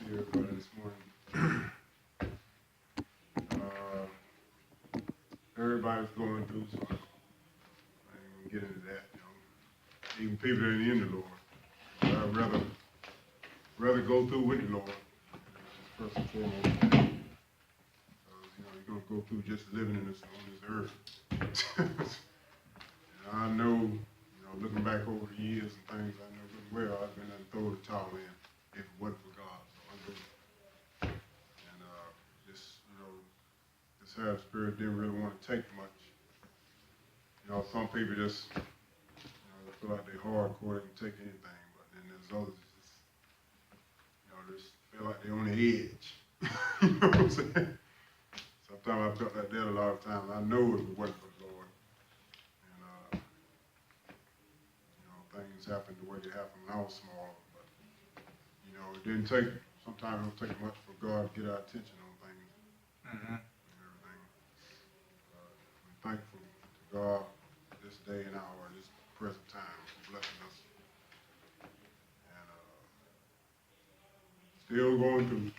see everybody this morning. Everybody's going through, so I ain't gonna get into that. Even people that ain't in the Lord, I'd rather go through with the Lord. First and foremost, because you're gonna go through just living on this earth. And I know, looking back over the years and things, I know good well I've been able to throw the towel in if it wasn't for God. So I'm doing it. And this Holy Spirit didn't really want to take much. Some people just feel like they're hardcore, they can take anything, but then there's others just feel like they're on the edge. You know what I'm saying? Sometimes I felt like that a lot of times. I know if it wasn't for the Lord. And things happened the way they happened when I was small. But it didn't take. Sometimes it don't take much for God to get our attention on things and everything. I'm thankful to God this day and hour, this present time, for blessing us. And still going through.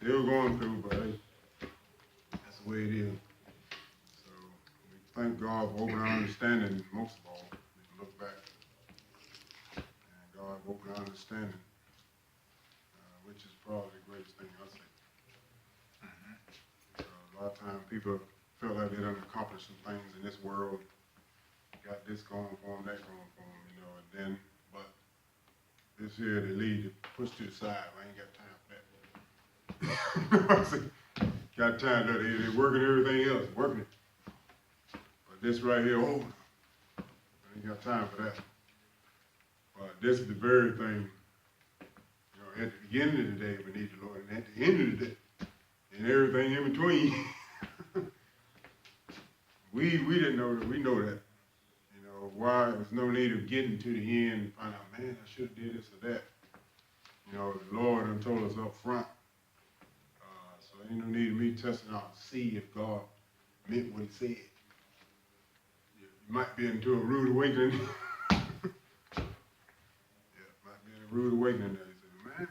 Still going through, but hey, that's the way it is. So we thank God for opening our understanding, most of all. We can look back. And God opened our understanding, which is probably the greatest thing I say. A lot of times people feel like they done accomplished some things in this world, got this going for them, that going for them, and then, but this here they lead to push to the side. I ain't got time for that. Got time that they're working everything else, working it. But this right here, I ain't got time for that. But this is the very thing, at the beginning of the day we need the Lord, and at the end of the day, and everything in between. we didn't know that, we know that. Why there's no need of getting to the end and find out, man, I should have did this or that. The Lord done told us up front. So ain't no need of me testing out to see if God meant what he said. You might be into a rude awakening. Might be in a rude awakening there. You say, man.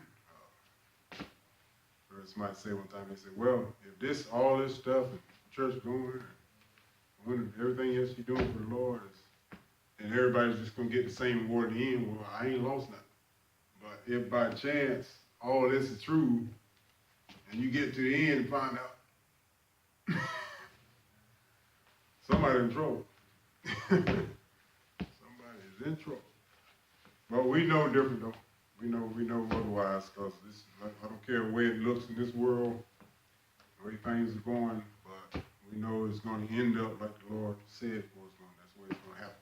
Or somebody say one time, they say, well, if all this stuff and church going, and everything else you're doing for the Lord is, and everybody's just going to get the same reward at the end, well, I ain't lost nothing. But if by chance all this is true, and you get to the end and find out somebody's in trouble. Somebody is in trouble. But we know different though. We know otherwise, because I don't care the way it looks in this world, the way things are going, but we know it's going to end up like the Lord said it was going. That's the way it's going to happen.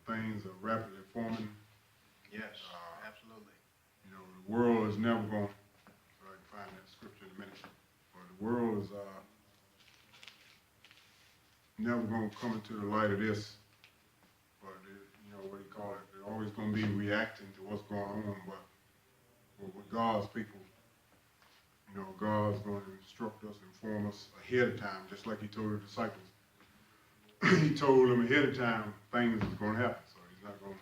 Things are rapidly forming. Yes, absolutely. The world is never going, so I can find that scripture in a minute, but the world is never going to come into the light of this, but what do you call it, they're always going to be reacting to what's going on, but with God's people, God's going to instruct us, inform us ahead of time, just like he told the disciples. He told them ahead of time things is going to happen, so he's not going to.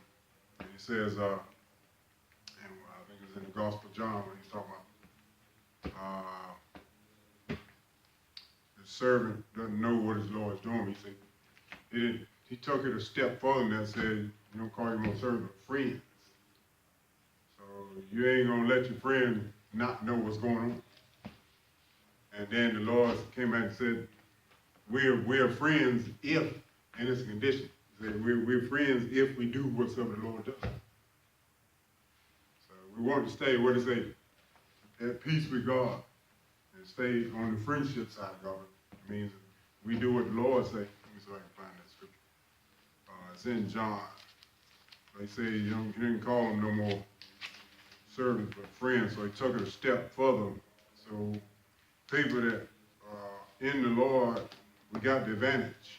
And he says, and I think it's in the Gospel of John when he's talking about the servant doesn't know what his Lord is doing. He said he took it a step further and that said, you don't call your own servant friends. So you ain't gonna let your friend not know what's going on. And then the Lord came back and said, we're friends if, and it's a condition. He said, we're friends if we do whatsoever the Lord does. So we want to stay, what does it say? At peace with God. And stay on the friendship side of God. It means we do what the Lord says. Let me see if I can find that scripture. It's in John. They say you didn't call them no more servants but friends. So he took it a step further. So people that are in the Lord, we got the advantage.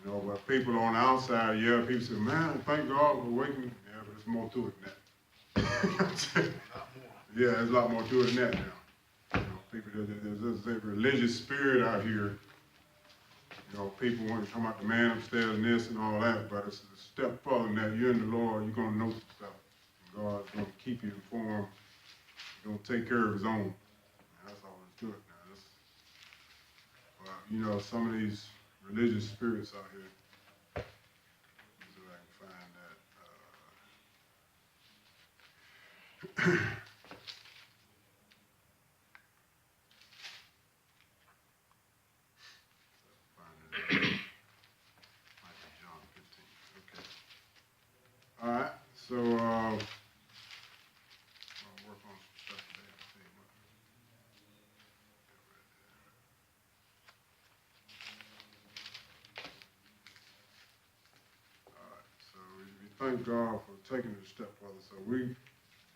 But people on the outside, people say, man, thank God for awakening. Yeah, but there's more to it than that. Yeah, there's a lot more to it than that now. People, there's a religious spirit out here You know, people want to come out the man upstairs and this and all that, but it's a step further than that. You're in the Lord, you're going to know some stuff. And God's going to keep you informed. He's going to take care of his own. And that's all there's to it now. But, you know, some of these religious spirits out here, let me see if I can find that. Find it. Might be John 15. Okay. All right. So, I'll work on some stuff today. See what. All right. So we thank God for taking it a step further. So we,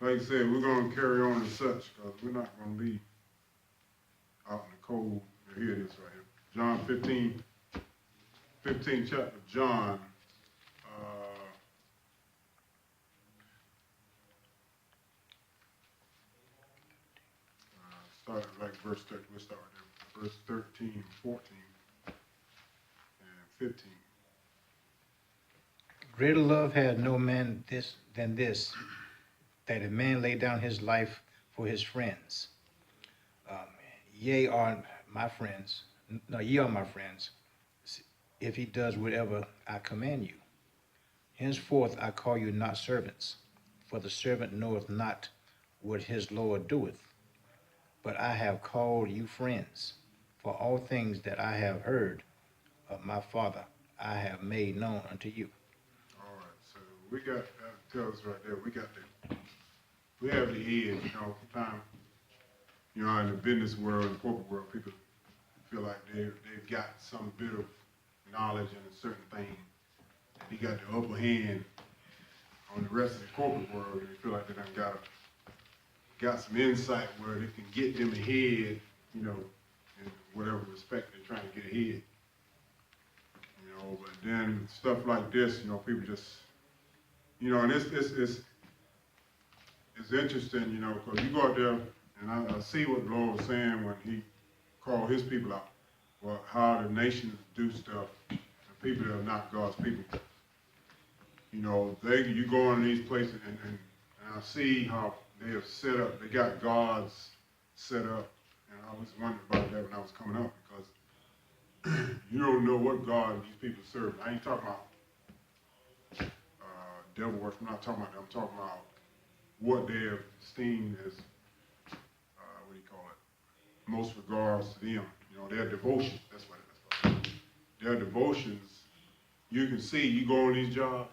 like I said, we're going to carry on as such because we're not going to be out in the cold. Here it is right here. John 15, 15th chapter of John. Start like verse 13. We'll start there. Verse 13, 14, and 15. Greater love had no man than this, that a man lay down his life for his friends. Ye are my friends. No, ye are my friends, if he does whatever I command you. Henceforth I call you not servants, for the servant knoweth not what his Lord doeth. But I have called you friends, for all things that I have heard of my Father I have made known unto you. All right, so we got, that tells us right there, we have the edge, you know, sometimes, you know, in the business world, in the corporate world, people feel like they've got some bit of knowledge in a certain thing, and they got the upper hand on the rest of the corporate world, and they feel like they done got some insight where they can get them ahead, you know, in whatever respect they're trying to get ahead. You know, but then stuff like this, you know, people just, you know, and it's interesting, you know, because you go out there, and I see what the Lord was saying when he called his people out, well, how the nations do stuff, the people that are not God's people. You know, you go in these places, and I see how they have set up, they got gods set up, and I was wondering about that when I was coming up, because you don't know what God these people serve. I ain't talking about devil worship, I'm not talking about that, I'm talking about what they have esteemed as, what do you call it, most regards to them, you know, their devotions, that's what it is. Their devotions, you can see, you go on these jobs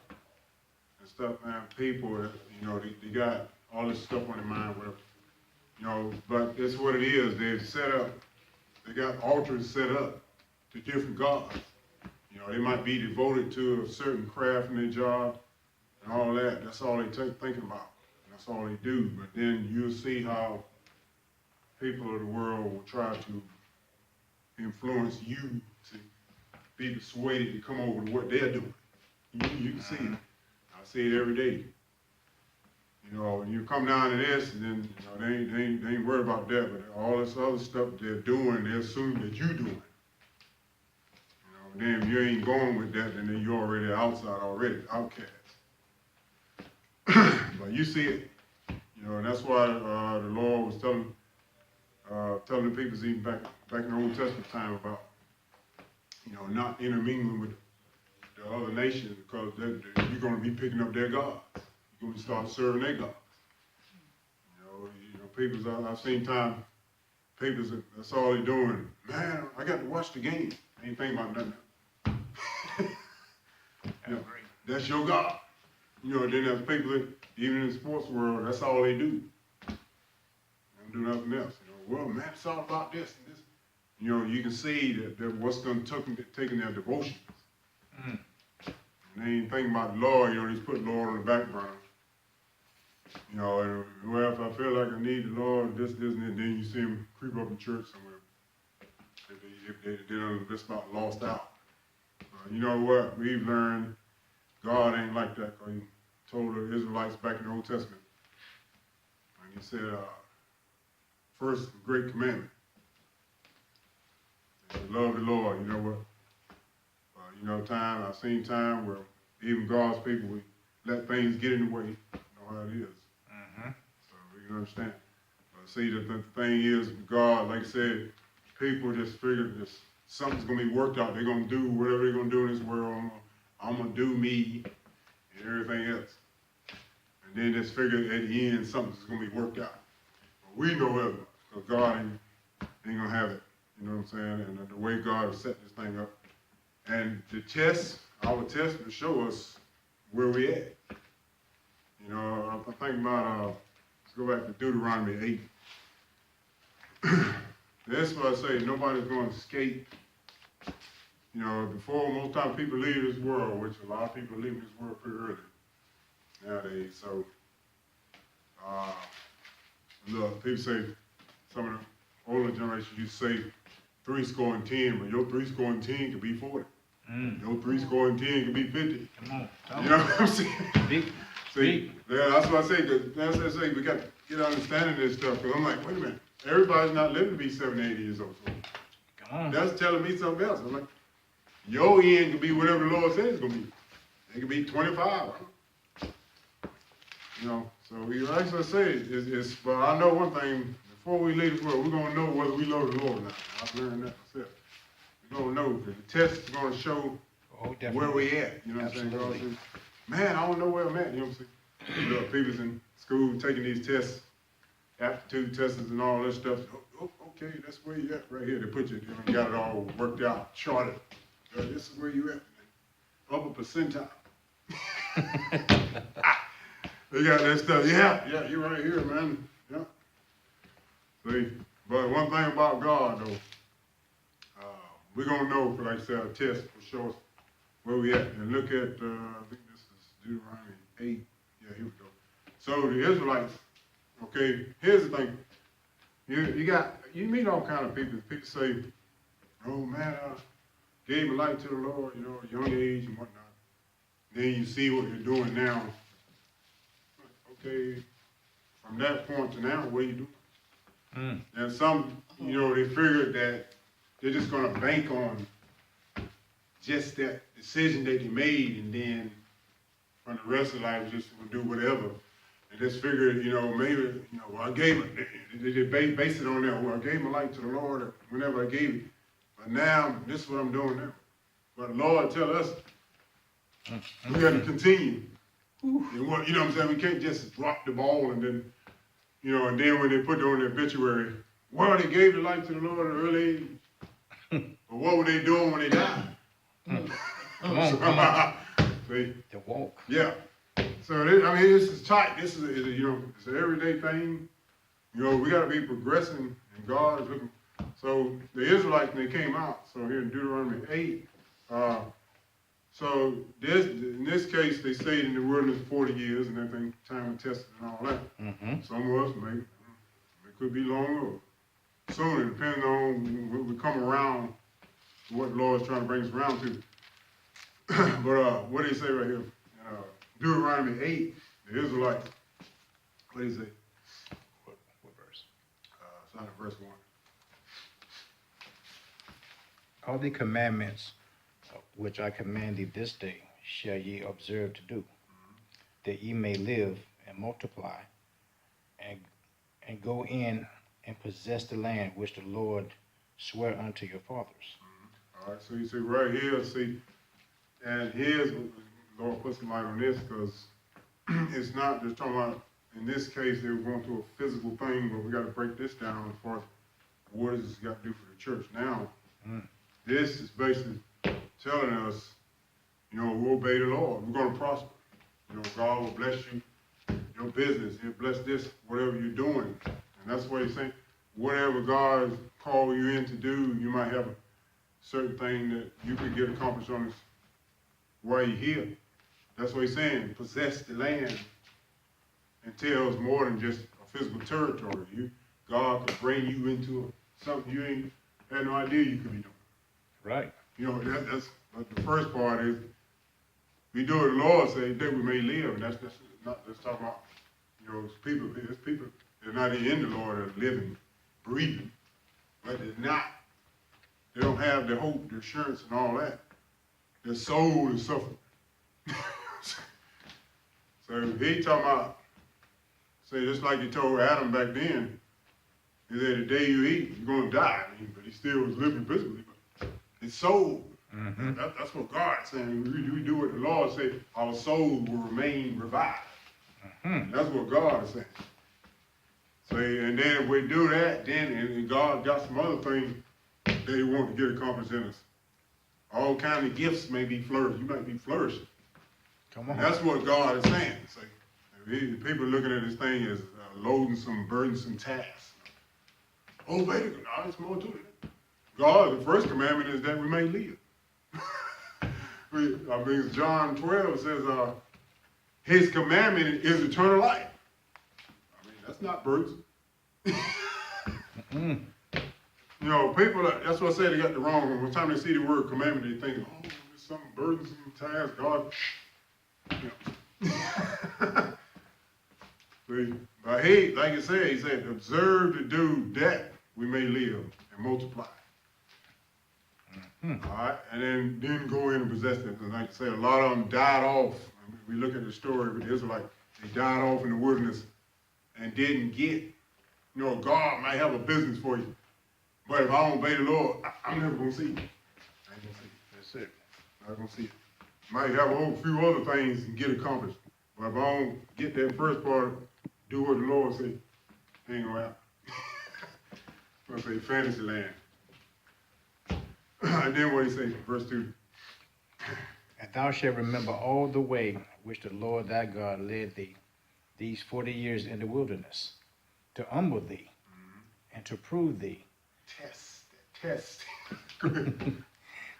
and stuff, man, people, you know, they got all this stuff on their mind, whatever, you know, but that's what it is. They've set up, they got altars set up to different gods. You know, they might be devoted to a certain craft in their job and all that. That's all they thinking about. That's all they do. But then you'll see how people of the world will try to influence you to be persuaded to come over to what they're doing. You can see it. I see it every day. You know, and you come down to this, and then, you know, they ain't worried about that, but all this other stuff they're doing, they assume that you're doing. You know, then if you ain't going with that, then you're already outside already, outcast. But you see it, you know, and that's why the Lord was telling the people even back in the Old Testament time about, you know, not intermingling with the other nations, because you're going to be picking up their gods. You're going to start serving their gods. You know, people, I've seen time, people, that's all they're doing. Man, I got to watch the game. I ain't thinking about nothing. You know, that's your God. You know, then there's people that, even in the sports world, that's all they do. They don't do nothing else. You know, well, man, it's all about this and this. You know, you can see that what's going to taking their devotions. And they ain't thinking about the Lord. You know, just put the Lord on the back burner. You know, and, well, if I feel like I need the Lord, this, and that, then you see them creep up in church somewhere. If they're just about lost out. You know what? We've learned God ain't like that, because he told the Israelites back in the Old Testament. And he said, first great commandment, love the Lord. You know what? know, I've seen time where even God's people, we let things get in the way. You know how it is. Mm-hmm. So we can understand. But see, the thing is, God, like I said, people just figure this something's gonna be worked out. They're gonna do whatever they're gonna do in this world. I'm gonna do me and everything else. And then just figure at the end something's gonna be worked out. But we know it, because God ain't gonna have it. You know what I'm saying? And the way God has set this thing up. And the test, our test will show us where we at. You know, I'm thinking about, let's go back to Deuteronomy 8. That's why I say nobody's going to escape. You know, before most time people leave this world, which a lot of people leave this world pretty early nowadays. So, look, people say, some of the older generations used to say 70, but your 70 could be 40. Your 70 could be 50. Come on. You know what I'm saying? Speak. See, yeah, that's what I say. That's what I say. We got to get understanding this stuff. Because I'm like, wait a minute. Everybody's not living to be 70, 80 years old. So Come on. that's telling me something else. I'm like, your end could be whatever the Lord says it's going to be. It could be 25. You know, so we actually say it's, but I know one thing. Before we leave this world, we're going to know whether we love the Lord or not. I've learned that myself. We're going to know, because the test is going to show where we at. You know what I'm saying? God says, man, I don't know where I'm at. You know what I'm saying? Look, people's in school taking these tests, aptitude tests and all this stuff. Oh, okay, that's where you at right here. They put you, you got it all worked out, charted. This is where you at. Upper percentile. They got that stuff. Yeah, you're right here, man. Yeah. See, but one thing about God, though, we're going to know, like I said, a test will show us where we at. And look at, I think this is Deuteronomy 8. Yeah, here we go. So the Israelites, okay, here's the thing. You meet all kind of people. People say, oh man, I gave my life to the Lord, you know, at a young age and whatnot. Then you see what you're doing now. Okay, from that point to now, what are you doing? And some, you know, they figured that they're just going to bank on just that decision that they made, and then for the rest of life, just going to do whatever. And just figured, you know, maybe, you know, well, I gave it, they base it on that. Well, I gave my life to the Lord whenever I gave it. But now, this is what I'm doing now. But the Lord tell us, we got to continue. And what, you know what I'm saying? We can't just drop the ball and then, you know, and then when they put it on the obituary, well, they gave their life to the Lord at an early age. But what were they doing when they died? Come on. See? The walk. Yeah. So, I mean, this is tight. This is, you know, it's an everyday thing. You know, we got to be progressing, and God is looking. So, the Israelites, when they came out, so here in Deuteronomy 8, so in this case, they stayed in the wilderness 40 years and everything, time of testing and all that. Mm-hmm. Some of us, maybe, it could be longer or sooner, depending on when we come around to what the Lord's trying to bring us around to. But what do he say right here? Deuteronomy 8, the Israelites, what do he say? What verse? It's not in verse 1. All the commandments which I command thee this day shall ye observe to do, that ye may live and multiply, and go in and possess the land which the Lord sware unto your fathers. All right, so you see right here, and here's what the Lord put some light on this, because it's not just talking about, in this case, they were going through a physical thing, but we got to break this down as far as what does this got to do for the church. Now, this is basically telling us, you know, we'll obey the Lord. We're going to prosper. You know, God will bless you, your business. He'll bless this, whatever you're doing. And that's what he's saying. Whatever God called you in to do, you might have a certain thing that you could get accomplished on this while you're here. That's what he's saying. Possess the land entails more than just a physical territory. God could bring you into something you ain't had no idea you could be doing. Right. You know, that's but the first part is we do what the Lord says that we may live, and that's not just talking about, you know, it's people they're not in the Lord that are living, breathing, but they're not. They don't have the hope, the assurance, and all that. their soul is suffering. So he talking about, say just like he told Adam back then, he said the day you eat, you're gonna die. I mean, but he still was living physically, but his soul. Mm-hmm. That's what God's saying. We do what the Lord said, our souls will remain revived. Mm-hmm. That's what God is saying. So, and then if we do that, then and God got some other things that He wants to get accomplished in us. All kind of gifts may be flourished. You might be flourishing. Come on. And that's what God is saying. So, people looking at this thing as loading some burdensome tasks. Oh, wait a minute. No, there's more to it. God, the first commandment is that we may live. I mean, John 12 says, His commandment is eternal life. I mean, that's not burdensome. Mm-mm. You know, people, that's what I say they got the wrong one. By the time they see the word commandment, they think, oh, there's some burdensome task, God. You know. See, but he, like you said, he said, observe to do that we may live and multiply. Mm-hmm. All right, and then go in and possess them. And like I said, a lot of them died off. I mean, we look at the story of the Israelites, they died off in the wilderness and didn't get, you know, God might have a business for you. But if I don't obey the Lord, I'm never going to see it. I ain't going to see it. That's it. I'm not going to see it. Might have a whole few other things and get accomplished. But if I don't get that first part, do what the Lord say, ain't going to happen. I'm going to say fantasy land. And then what he say, verse 2. And thou shalt remember all the way which the Lord thy God led thee these 40 years in the wilderness, to humble thee and to prove thee, Test.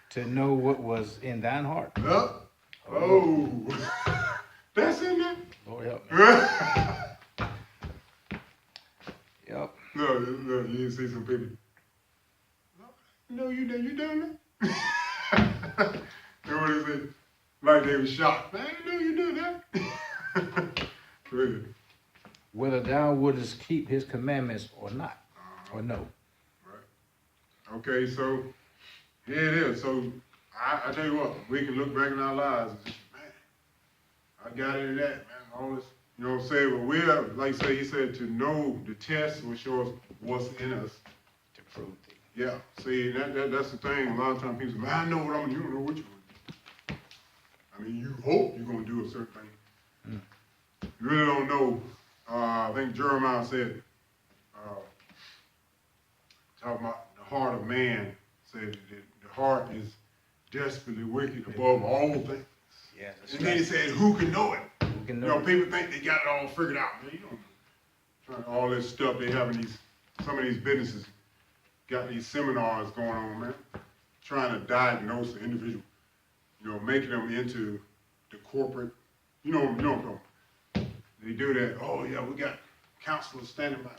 to know what was in thine heart. Up. Oh. That's in there? Lord help me. Yep. No, you didn't see some people. No, you done that? You know what they say? Like they was shocked. Man, I didn't know you did that. Good. Whether thou wouldest keep his commandments or not, or no. Right. Okay, so here it is. So I tell you what, we can look back in our lives and just, man, I got into that, man. All this, you know what I'm saying? But we're, like say, he said, to know the test will show us what's in us. To prove thee. Yeah. See, that's the thing. A lot of times people say, man, I know what I'm gonna do. You don't know what you're gonna do. I mean, you hope you're gonna do a certain thing. You really don't know. I think Jeremiah said, talking about the heart of man, said that the heart is desperately wicked above all things. Yeah, that's And then he said, who can know it? Who can You know know, people think they got it all figured out. Man, you don't know. All this stuff they have in these, some of these businesses got these seminars going on, man, trying to diagnose an individual, you know, making them into the corporate, you know what I'm talking about. They do that. Oh yeah, we got counselors standing by.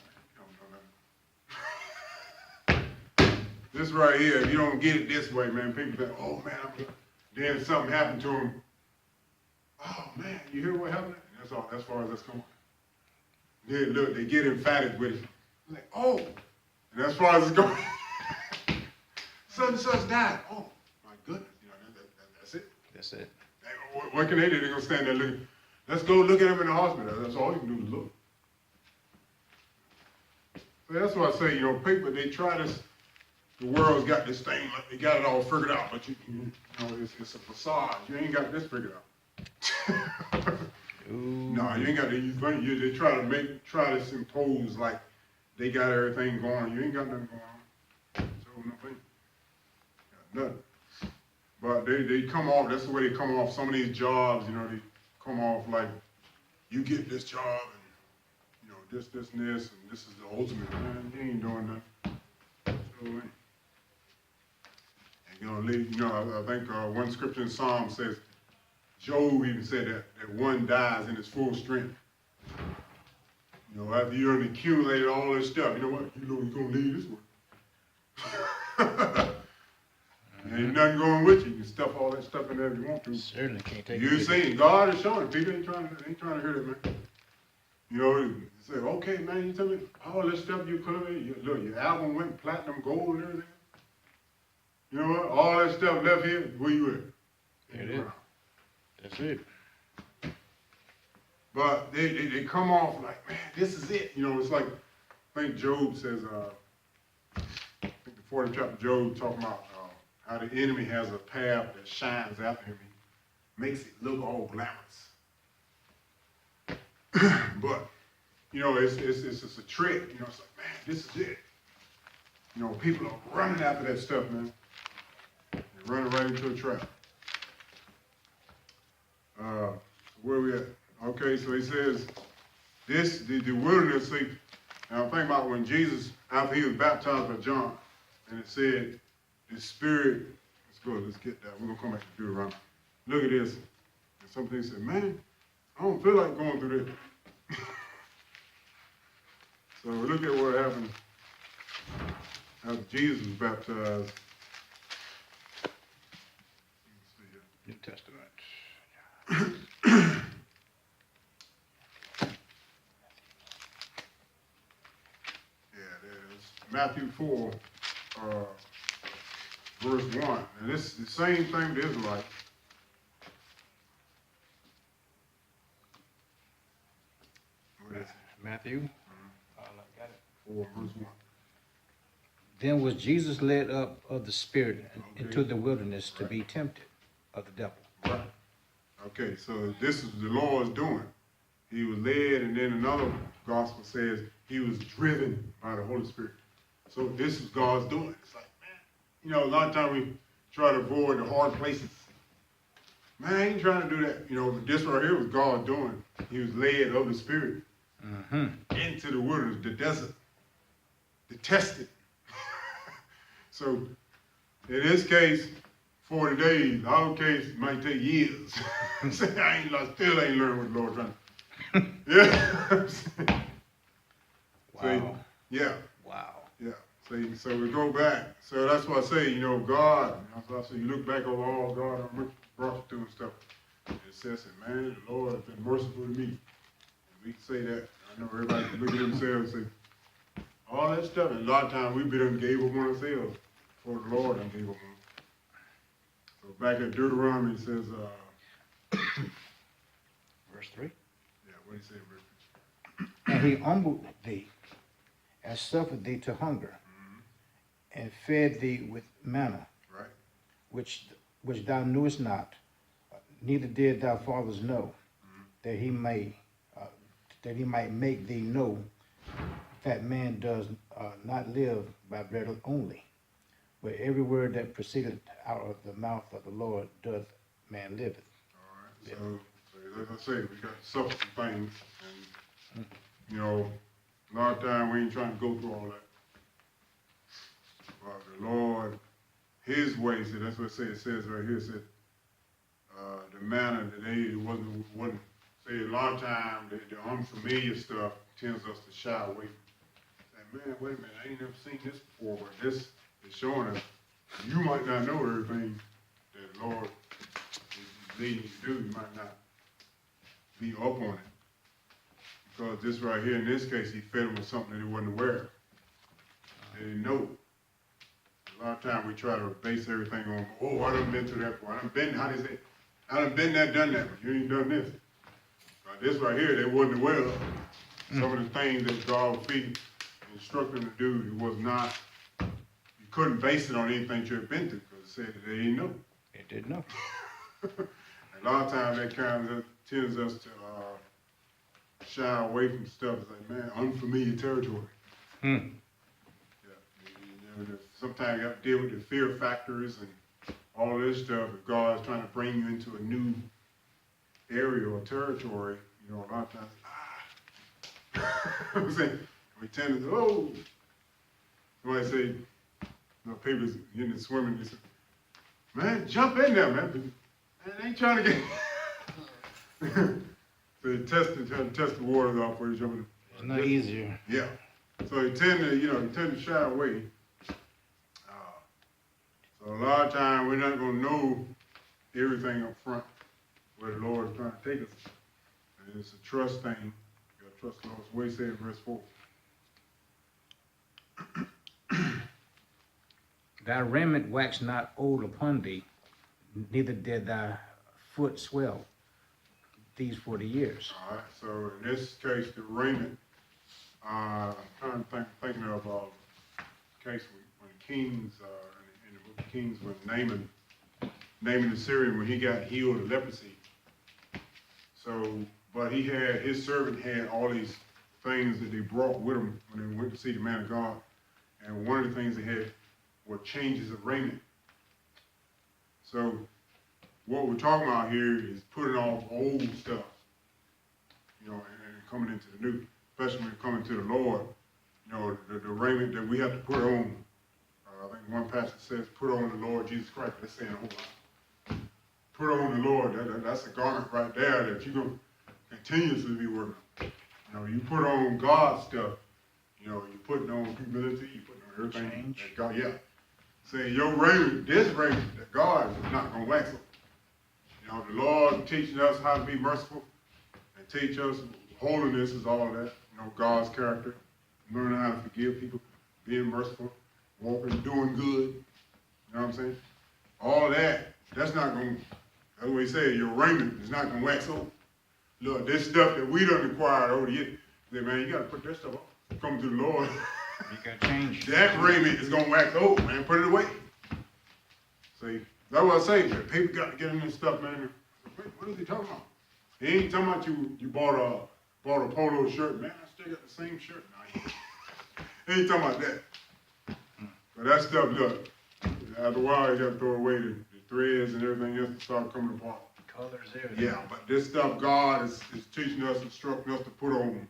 This right here, if you don't get it this way, man, people think, oh man, then something happened to them. Oh man, you hear what happened? And that's all. As far as that's going. They look, they get emphatic with it. Like, oh, and as far as it's going, such and such died. Oh my goodness, you know that's it. That's it. What can they do? They're gonna stand there looking. Let's go look at him in the hospital. That's all you can do is look. So that's why I say, you know, people, they try this, the world's got this thing, like they got it all figured out, but you know, it's a facade. You ain't got this figured out. No, you ain't got that. They try to impose like they got everything going. You ain't got nothing going on. So nothing. Got nothing. But they come off, that's the way they come off some of these jobs, you know, they come off like, you get this job and, you know, this, and this is the ultimate. Man, you ain't doing nothing. So, and you know, you know, I think one scripture in Psalm says, Job even said that one dies in his full strength. You know, after you done accumulated all this stuff, you know what? You know you're gonna leave this one. Ain't nothing going with you. You can stuff all that stuff in there if you want to. Certainly can't take You it. see, God is showing. People ain't trying to hear that, man. You know, say, okay, man, you tell me all this stuff you put in, look, your album went platinum, gold, and everything. You know what? All that stuff left here, where you at? It is. That's it. But they come off like, man, this is it. You know, it's like, I think Job says, I think the 40th chapter of Job talking about how the enemy has a path that shines after him. He makes it look all glamorous. But, you know, it's just a trick. You know, it's like, man, this is it. You know, people are running after that stuff, man. They're running right into a trap. Where we at? Okay, so he says, the wilderness, see, and I'm thinking about when Jesus, after he was baptized by John, and it said, the Spirit, let's go, let's get that. We're going to come back to Deuteronomy. Look at this. And some people said, man, I don't feel like going through this. So look at what happened after Jesus was baptized. Let's see here. New Testament. Matthew 4, verse 1. And this is the same thing with the Israelites. What is it? Matthew. I got it. 4, verse 1. Then was Jesus led up of the Spirit into Okay. the wilderness to Right. be tempted of the devil. Right. Okay, so this is the Lord's doing. He was led, and then another gospel says he was driven by the Holy Spirit. So this is God's doing. It's like, man, you know, a lot of times we try to avoid the hard places. Man, I ain't trying to do that. You know, but this right here was God doing. He was led of the Spirit into the wilderness, the desert, to test it. So in this case, 40 days. Our case might take years. Say, still ain't learned what the Lord's trying. Yeah. Wow. Yeah. Wow. Yeah. See, so we go back. So that's why I say, you know, God, that's why I say you look back over all God brought you through and stuff. It says, man, the Lord has been merciful to me. And we can say that. I know everybody can look at themselves and say, all that stuff. And a lot of times we done gave up on ourselves before the Lord done gave up on us. So back at Deuteronomy, it says, Verse 3. yeah, what do you say, verse And he humbled thee, and suffered thee to hunger, and fed thee with manna, 3? Right? which thou knewest not, neither did thy fathers know, that he might make thee know that man does not live by bread only, but every word that proceeded out of the mouth of the Lord doth man liveth. All right. So as I say, we got to suffer some things, and you know, a lot of time we ain't trying to go through all that. But the Lord, His way, see, that's what it says right here. It said the manner that they wasn't. Say a lot of times the unfamiliar stuff tends us to shy away from. Say, man, wait a minute, I ain't never seen this before, but this is showing us you might not know everything that the Lord is leading you to do. You might not be up on it. Because this right here, in this case, he fed them with something that he wasn't aware of. They didn't know. A lot of times we try to base everything on, oh, I done been through that before. I done been there, done that, but you ain't done this. But this right here, they wasn't aware of. Some of the things that God was feeding, instructing them to do, it was not, you couldn't base it on anything you had been through, because it said that they didn't know. They did know. A lot of times that kind of tends us to shy away from stuff. It's like, man, unfamiliar territory. Yeah. You know, sometimes you have to deal with the fear factors and all this stuff. If God is trying to bring you into a new area or territory, you know, a lot of times, I'm saying, we tend to, oh, somebody say, you know, people getting swimming, they say, man, jump in there, man. Man, they ain't trying to get. So you trying to test the waters off before you jump in. It's not easier. Yeah. So you tend to shy away. So a lot of times we're not going to know everything up front where the Lord is trying to take us. And it's a trust thing. You got to trust the Lord's way, say in verse 4. Thy raiment wax not old upon thee, neither did thy foot swell these 40 years. All right, so in this case, the raiment, I'm trying to thinking of a case when Kings, in the book of Kings, when Naaman the Syrian, when he got healed of leprosy. So, but his servant had all these things that they brought with them when they went to see the man of God. And one of the things they had were changes of raiment. So, what we're talking about here is putting off old stuff, you know, and coming into the new, especially when coming to the Lord, you know, the raiment that we have to put on. I think one passage says, put on the Lord Jesus Christ. That's saying a whole lot. Put on the Lord, that's a garment right there that you're going to continuously be working on. You know, you put on God's stuff, you know, you're putting on humility, you're putting on everything. Change. That God, yeah. Saying your raiment, this raiment, that God is not going to wax over. You know, the Lord teaching us how to be merciful and teach us holiness is all of that. You know, God's character, learning how to forgive people, being merciful, walking, doing good. You know what I'm saying? All of that, that's not going to, that's what he said, your raiment is not going to wax over. Look, this stuff that we done acquired over the years, say, man, you got to put that stuff on. Come to the Lord. You got to change. That raiment is going to wax over, man. Put it away. See, that's what I say. Man. People got to get in this stuff, man. Wait, what is he talking about? He ain't talking about you bought a polo shirt. Man, I still got the same shirt now. He ain't talking about that. But that stuff, look, after a while, you got to throw away the threads and everything else to start coming apart. Colors, everything. Yeah, but this stuff God is teaching us, instructing us to put on.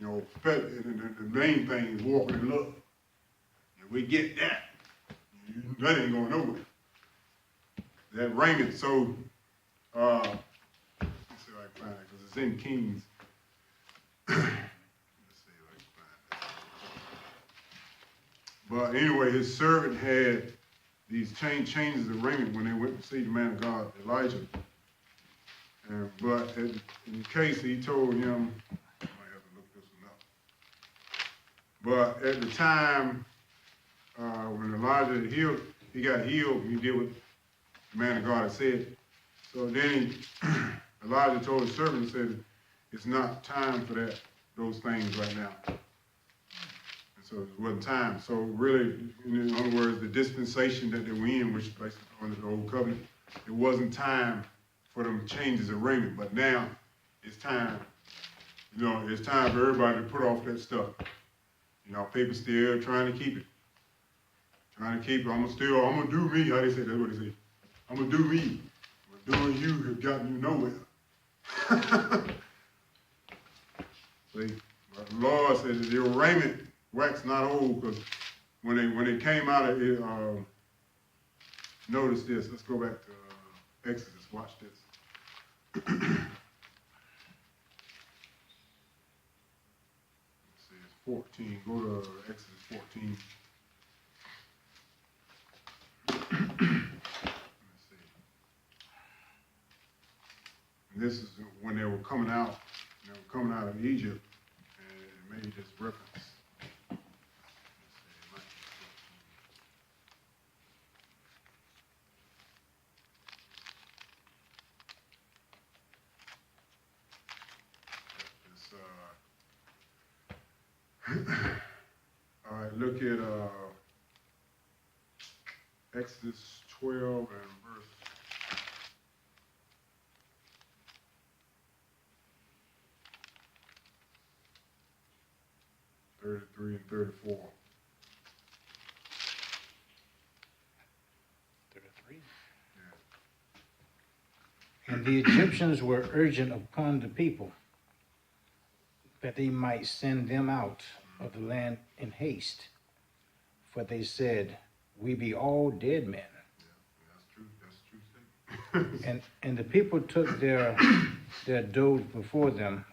You know, the main thing is walking in love. And we get that. That ain't going nowhere. That raiment, so, let's see if I can find it, because it's in Kings. Let's see if I can find it. But anyway, his servant had these changes of raiment when they went to see the man of God, Elijah. But in the case, he told him, I might have to look this one up. But at the time when Elijah healed, he got healed, he did what the man of God had said. So then Elijah told his servant, he said, it's not time for those things right now. And so it wasn't time. So really, in other words, the dispensation that they were in, which is basically under the old covenant, it wasn't time for them changes of raiment. But now it's time, you know, it's time for everybody to put off that stuff. You know, people still trying to keep it. Trying to keep it. I'm gonna do me. How they say, that's what they say. I'm gonna do me. But doing you has gotten you nowhere. See, but the Lord said that your raiment wax not old, because when they came out of it, notice this. Let's go back to Exodus. Watch this. Let's see, it's 14. Go to Exodus 14. Let's see. And this is when they were coming out. They were coming out of Egypt, and it made this reference. Let's see, it might be 14. All right, look at Exodus 12 and verse 33 and 34. 33. And the Egyptians were urgent upon the people that they might send them out of the land in haste. For they said, we be all dead men. Yeah, that's true. And the people took their dough before them,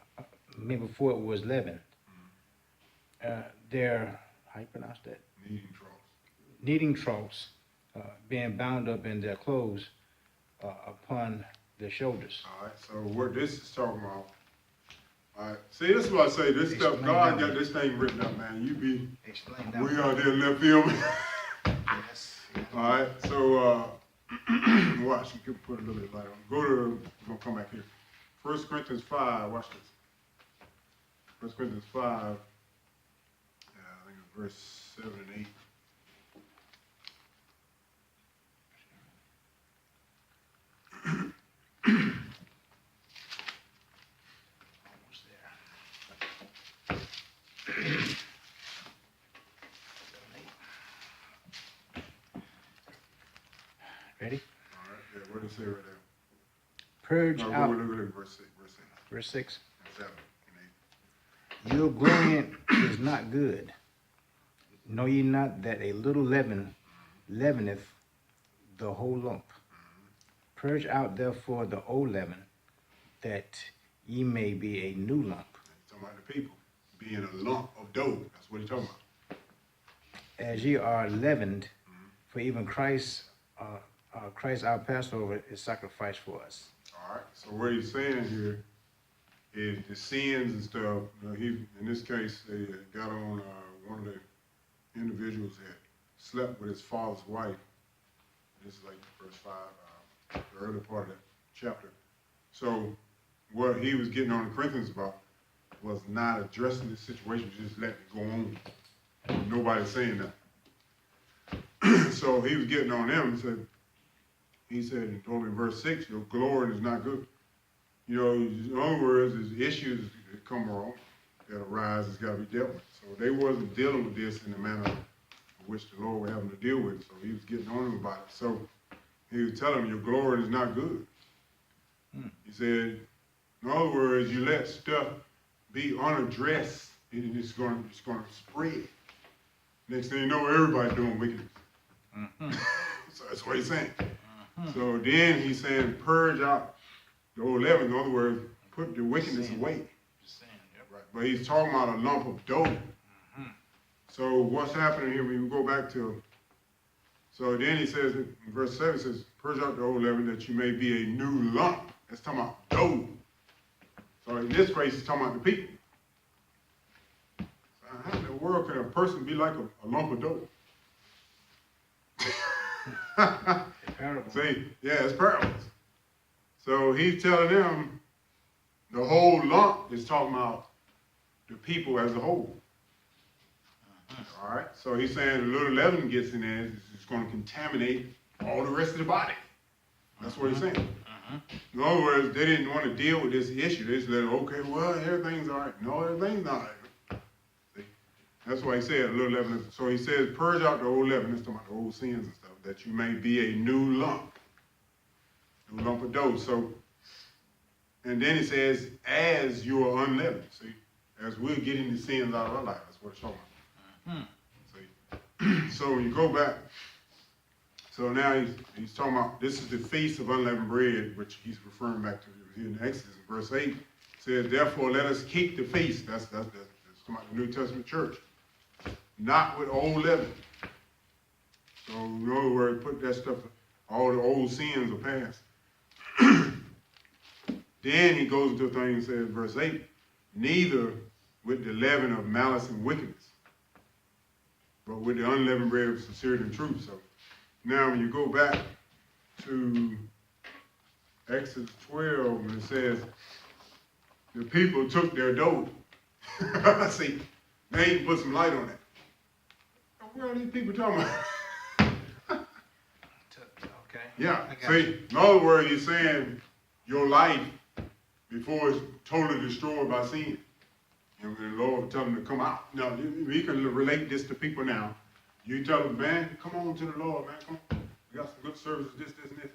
before it was leavened. Their, how you pronounce that? Kneading troughs, being bound up in their clothes upon their shoulders. All right, so what this is talking about, all right, see, this is what I say, this stuff, God got this thing written up, man. You be, Explain that. we out there left field. Yes. All right, so Watch, you can put a little bit of light on. Go to, we're gonna come back here. 1 Corinthians 5, watch this. 1 Corinthians 5, I think it's verse 7 and 8. Almost there. Ready? All right, yeah, what did it say right there? Purge No, out. look at verse 6, Verse 6. and 7 and 8. Your glorying is not good. Know ye not that a little leaven leaveneth the whole lump? Purge out therefore the old leaven, that ye may be a new lump, He's talking about the people being a lump of dough. That's what he's talking about. as ye are leavened. For even Christ our Passover is sacrificed for us. All right. So what he's saying here is the sins and stuff. He, in this case, they got on one of the individuals that slept with his father's wife. This is like verse 5, the early part of that chapter. So what he was getting on the Corinthians about was not addressing the situation, just letting it go on. Nobody saying that. So he was getting on them. He said, and told me in verse 6, your glory is not good. You know, in other words, there's issues that come wrong, that arise, it's got to be dealt with. So they wasn't dealing with this in the manner in which the Lord was having to deal with it. So he was getting on them about it. So he was telling them, your glory is not good. He said, in other words, you let stuff be unaddressed, and it's going to spread. Next thing you know, everybody's doing wickedness. So that's what he's saying. So then he's saying, purge out the old leaven. In other words, put the wickedness away. Right. But he's talking about a lump of dough. So what's happening here when we go back to, so then he says in verse 7, it says, purge out the old leaven that you may be a new lump. That's talking about dough. So in this case, he's talking about the people. So how in the world can a person be like a lump of dough? See, yeah, it's parables. So he's telling them the whole lump is talking about the people as a whole. All right, so he's saying a little leaven gets in there, it's going to contaminate all the rest of the body. That's what he's saying. In other words, they didn't want to deal with this issue. They just let it, okay, well, everything's all right. No, everything's not all right. See? That's why he said a little leaven. So he says, purge out the old leaven. It's talking about the old sins and stuff, that you may be a new lump of dough. So, and then he says, as you are unleavened. See, as we're getting the sins out of our life, that's what it's talking about. See, so when you go back, so now he's talking about, this is the feast of unleavened bread, which he's referring back to here in Exodus. Verse 8 says, therefore let us keep the feast. That's talking about the New Testament church. Not with old leaven. So in other words, put that stuff, all the old sins are past. Then he goes into a thing and says, verse 8, neither with the leaven of malice and wickedness, but with the unleavened bread of sincerity and truth. So now when you go back to Exodus 12, when it says, the people took their dough. See, they even put some light on it. What are these people talking about? Okay. Yeah, see, in other words, he's saying your life before it's totally destroyed by sin. And the Lord will tell them to come out. Now, we can relate this to people now. You tell them, man, come on to the Lord, man, come on. We got some good services, this, and this.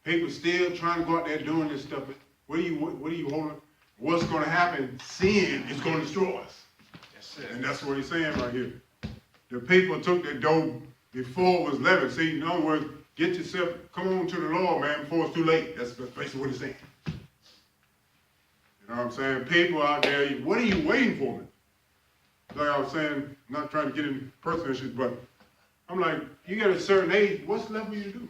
People still trying to go out there doing this stuff. What are you holding? What's going to happen? Sin is going to destroy us. Yes, sir. And that's what he's saying right here. The people took their dough before it was leavened. See, in other words, get yourself, come on to the Lord, man, before it's too late. That's basically what he's saying. You know what I'm saying? People out there, what are you waiting for? Like I was saying, not trying to get in personal issues, but I'm like, you got a certain age, what's left for you to do?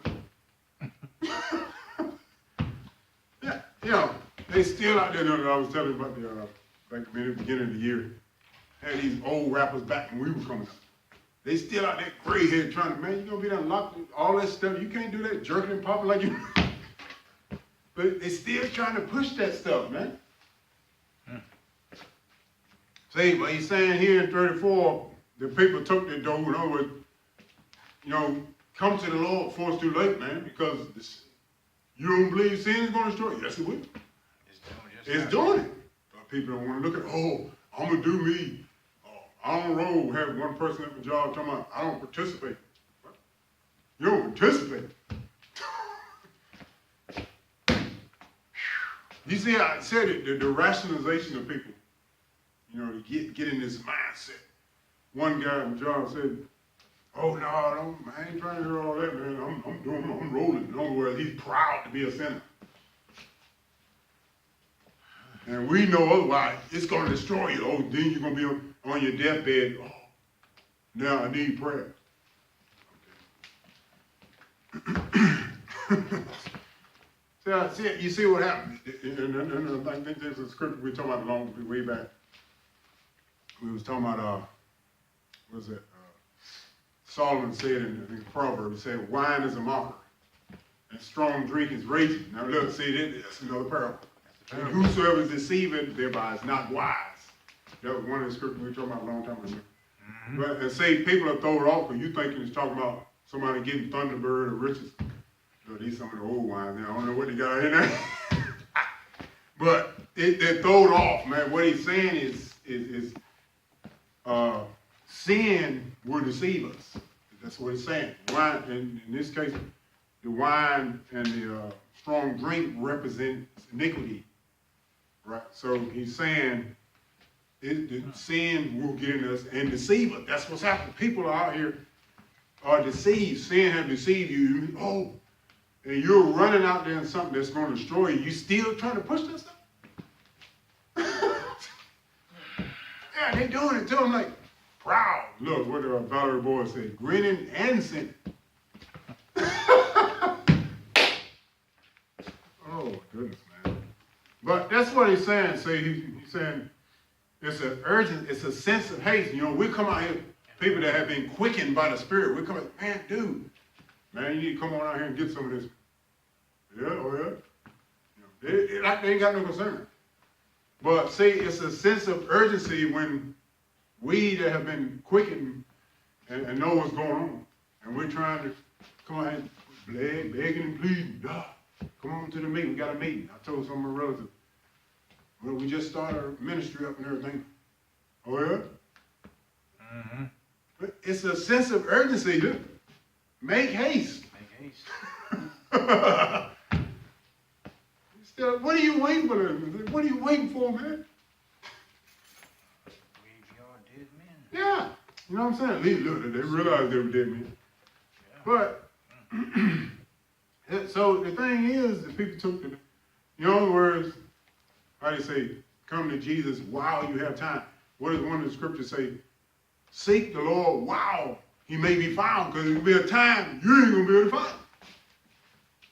Yeah, you know, they still out there. I was telling you about the, like in the beginning of the year, had these old rappers back when we were coming up. They still out there gray head trying to, man, you gonna be there locked, all that stuff. You can't do that, jerking and popping like you. But they still trying to push that stuff, man. See, but he's saying here in 34, the people took the door. In other words, come to the Lord before it's too late, man, because you don't believe sin is going to destroy you. Yes, it will. It's doing it. But people don't want to look at, I'm going to do me. On the road, have one person at my job talking about, I don't participate. What? You don't participate. You see, I said it, the rationalization of people, to get in this mindset. One guy at my job said, oh, no, I ain't trying to hear all that, man. I'm rolling. In other words, he's proud to be a sinner. And we know otherwise, it's going to destroy you. Oh, then you're going to be on your deathbed. Oh, now I need prayer. Okay. You see what happened? And I think there's a scripture we were talking about way back. We was talking about, what was it? Solomon said in Proverbs, he said, wine is a mocker, and strong drink is raging. Now look, see, that's another parable. And whosoever is deceiving thereby is not wise. That was one of the scriptures we were talking about a long time ago. Mm-hmm. But and say people are thrown off because you thinking it's talking about somebody getting Thunderbird or riches. These some of the old wines now. I don't know what they got in there. But they're thrown off, man. What he's saying is sin will deceive us. That's what he's saying. Wine, in this case, the wine and the strong drink represent iniquity, right? So he's saying sin will get in us and deceive us. That's what's happening. People out here are deceived. Sin has deceived you. And you're running out there in something that's going to destroy you. You still trying to push that stuff? Yeah, they doing it too. I'm like, proud. Look what Valerie Boy said, grinning and sinning. Oh, goodness, man. But that's what he's saying. He's saying it's an urgent, it's a sense of haste. We come out here, people that have been quickened by the Spirit, we come out, man, dude, man, you need to come on out here and get some of this. Yeah, oh yeah. They ain't got no concern. But see, it's a sense of urgency when we that have been quickened and know what's going on. And we're trying to come out and begging and pleading. Come on to the meeting. We got a meeting. I told some of my relatives, well, we just started our ministry up and everything. Oh yeah? Mm-hmm. But it's a sense of urgency, dude. Make haste. Make haste. What are you waiting for? What are you waiting for, man? We are dead men. Yeah. You know what I'm saying? At least look, they realized they were dead men. Yeah. But, so the thing is, the people took the, in other words, how do you say, come to Jesus while you have time. What does one of the scriptures say? Seek the Lord while he may be found, because there will be a time you ain't going to be able to find him.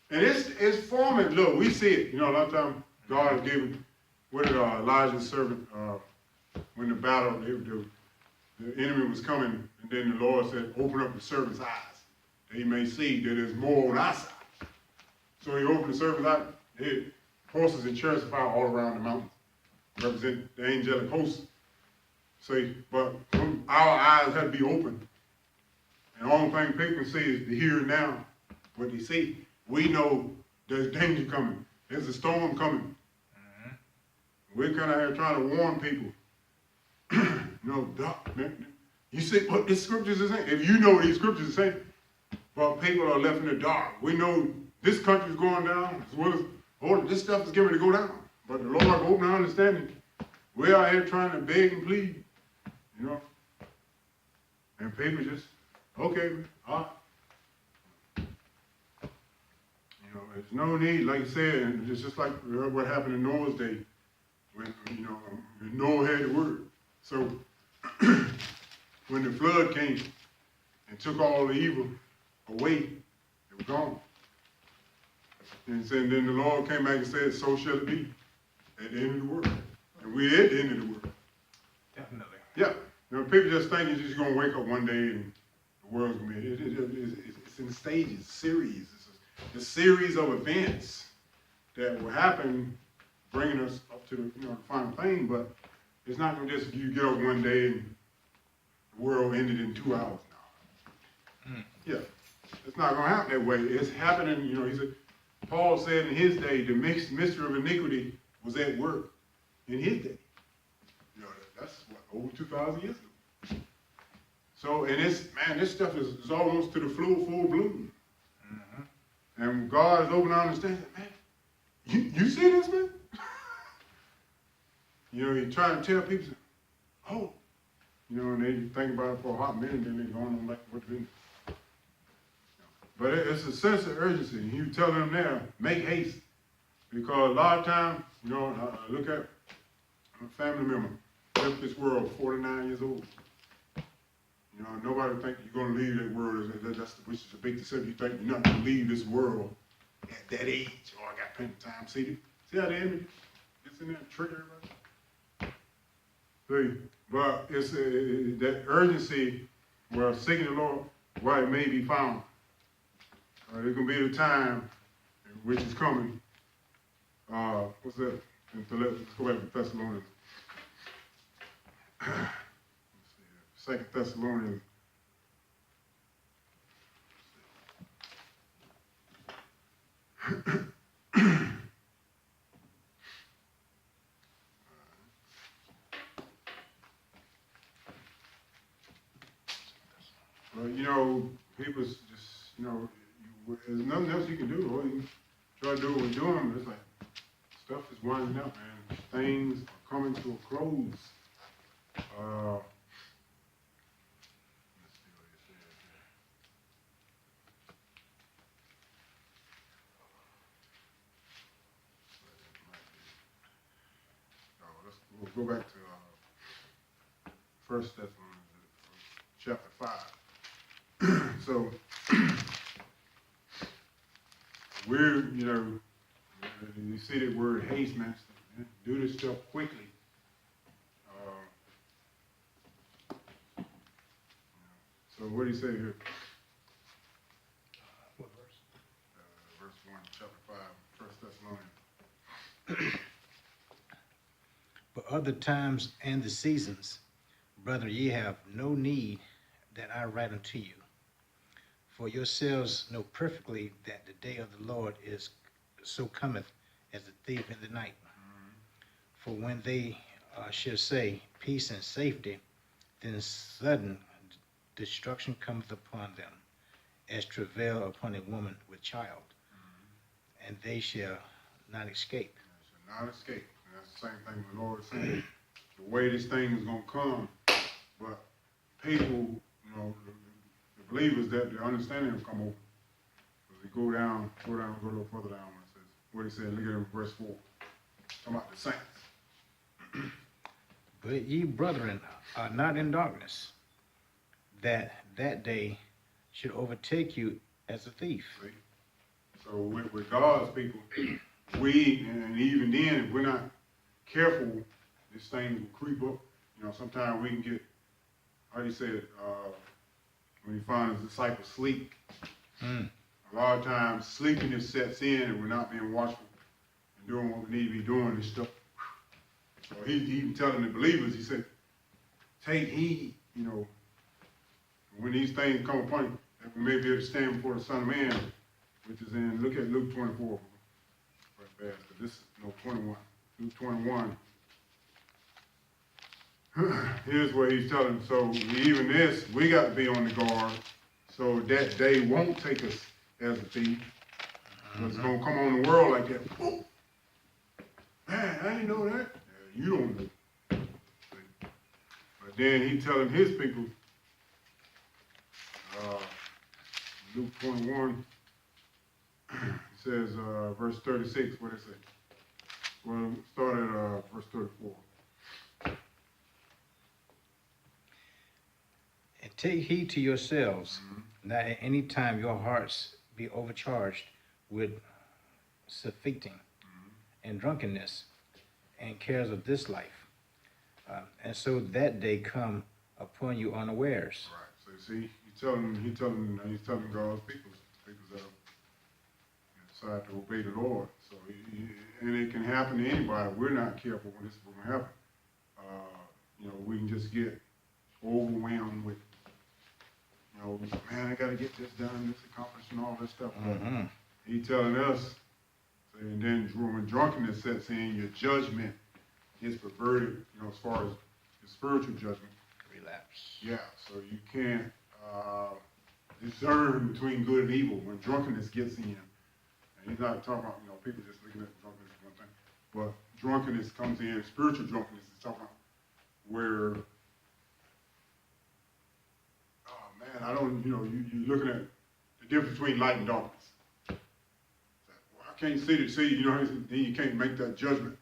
And it's forming. Look, we see it. A lot of times God has given, what did Elijah's servant, when the battle, the enemy was coming, and then the Lord said, open up the servant's eyes, that he may see that there's more on our side. So he opened the servant's eyes. He had horses and chariots of fire all around the mountains, represent the angelic hosts. But our eyes have to be open. And the only thing people can see is the here and now, what they see. We know there's danger coming. There's a storm coming. Mm-hmm. We're kind of here trying to warn people. You see what these scriptures are saying? If you know what these scriptures are saying, but people are left in the dark. We know this country's going down as well as this stuff is getting ready to go down. But the Lord open our understanding. We're out here trying to beg and plead, And people just, okay, all right. There's no need, like you said, and it's just like what happened in Noah's day, when, Noah had the word. So, when the flood came and took all the evil away, it was gone. And then the Lord came back and said, so shall it be at the end of the world. And we're at the end of the world. Definitely. Yeah. People just think you're just going to wake up one day and The world's gonna be, it's in stages, series. It's a series of events that will happen, bringing us up to the final thing. But it's not gonna just you get up one day and the world ended in 2 hours now. Yeah, it's not gonna happen that way. It's happening. He said, Paul said in his day, the mystery of iniquity was at work in his day. That's what, over 2,000 years ago. So, and this stuff is almost to the full bloom. Mm-hmm. And God is open to understand, man, you see this, man? He trying to tell people, oh, and they think about it for a hot minute, then they go on back to what they're doing. But it's a sense of urgency. You tell them now, make haste. Because a lot of times, I look at a family member, left this world 49 years old. Nobody think you're going to leave that world, which is a big deception. You think you're not going to leave this world at that age. Oh, I got plenty of time. See how the enemy gets in there and trick everybody? See, but it's that urgency where seeking the Lord while it may be found. There's going to be the time which is coming. What's that? Let's go back to Thessalonians. Let's see, 2 Thessalonians. Well, people just, there's nothing else you can do. Or you can try to do what we're doing, but it's like, stuff is winding up, man. Things are coming to a close. Let's see what it says here. We'll go back to 1 Thessalonians chapter 5. So, we're, you see that word haste, man. Do this stuff quickly. So what do you say here? What verse? Verse 1, chapter 5, 1 Thessalonians. But other times and the seasons, brethren, ye have no need that I write unto you. For yourselves know perfectly that the day of the Lord is so cometh as a thief in the night. For when they shall say peace and safety, then sudden destruction cometh upon them, as travail upon a woman with child, and they shall not escape. They shall not escape. And that's the same thing the Lord is saying. The way this thing is going to come, but people, the believers, that the understanding will come over. As we go a little further down, when it says, what he said, look at it in verse 4. Talking about the saints. But ye, brethren, are not in darkness, that day should overtake you as a thief. See? So with God's people, and even then, if we're not careful, this thing will creep up. Sometimes we can get, how do you say it, when you find his disciples sleep. A lot of times sleepiness sets in and we're not being watchful and doing what we need to be doing this stuff. So he's even telling the believers, he said, take heed, when these things come upon you, that we may be able to stand before the Son of Man, which is in, look at Luke 24. Right bad, but this is 21. Luke 21. Here's what he's telling. So even this, we got to be on the guard so that day won't take us as a thief. It's going to come on the world like that. Oh, man, I didn't know that. Yeah, you don't know. But then he's telling his people, Luke 21, it says, verse 36, what does it say? Well, start at verse 34. And take heed to yourselves, that at any time your hearts be overcharged with surfeiting and drunkenness and cares of this life, and so that day come upon you unawares. Right. So you see, he's he's telling God's people that decide to obey the Lord. So, and it can happen to anybody. We're not careful when this is going to happen. We can just get overwhelmed with, man, I got to get this done, this accomplished, and all this stuff. Mm-hmm. He's telling us, and then when drunkenness sets in, your judgment is perverted, as far as your spiritual judgment. Relapse. Yeah, so you can't discern between good and evil when drunkenness gets in. And he's not talking about, people just looking at drunkenness as one thing. But drunkenness comes in, spiritual drunkenness is talking about where, oh man, I don't, you're looking at the difference between light and darkness. It's like, well, I can't see, then you can't make that judgment.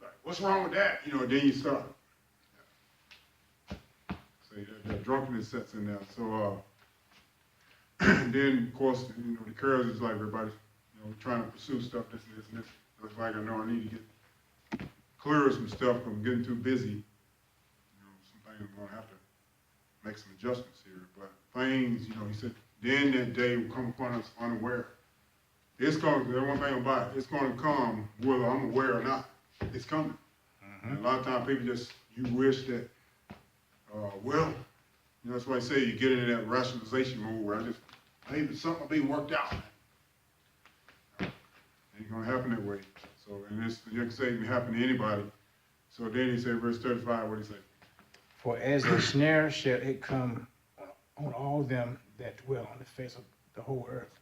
Like, what's wrong with that? Then you start. So that drunkenness sets in there. So, and then, of course, the curves is like everybody's, trying to pursue stuff, this and this and this. Looks like I know I need to get clear of some stuff because I'm getting too busy. Some things I'm going to have to make some adjustments here. But things, he said, then that day will come upon us unaware. It's going, there's one thing about it, it's going to come whether I'm aware or not. It's coming. Mm-hmm. And a lot of times people you wish that, that's why I say you get into that rationalization mode where maybe something will be worked out. Ain't going to happen that way. So, and this, like I say, it can happen to anybody. So then he said, verse 35, what he say? For as a snare shall it come on all them that dwell on the face of the whole earth.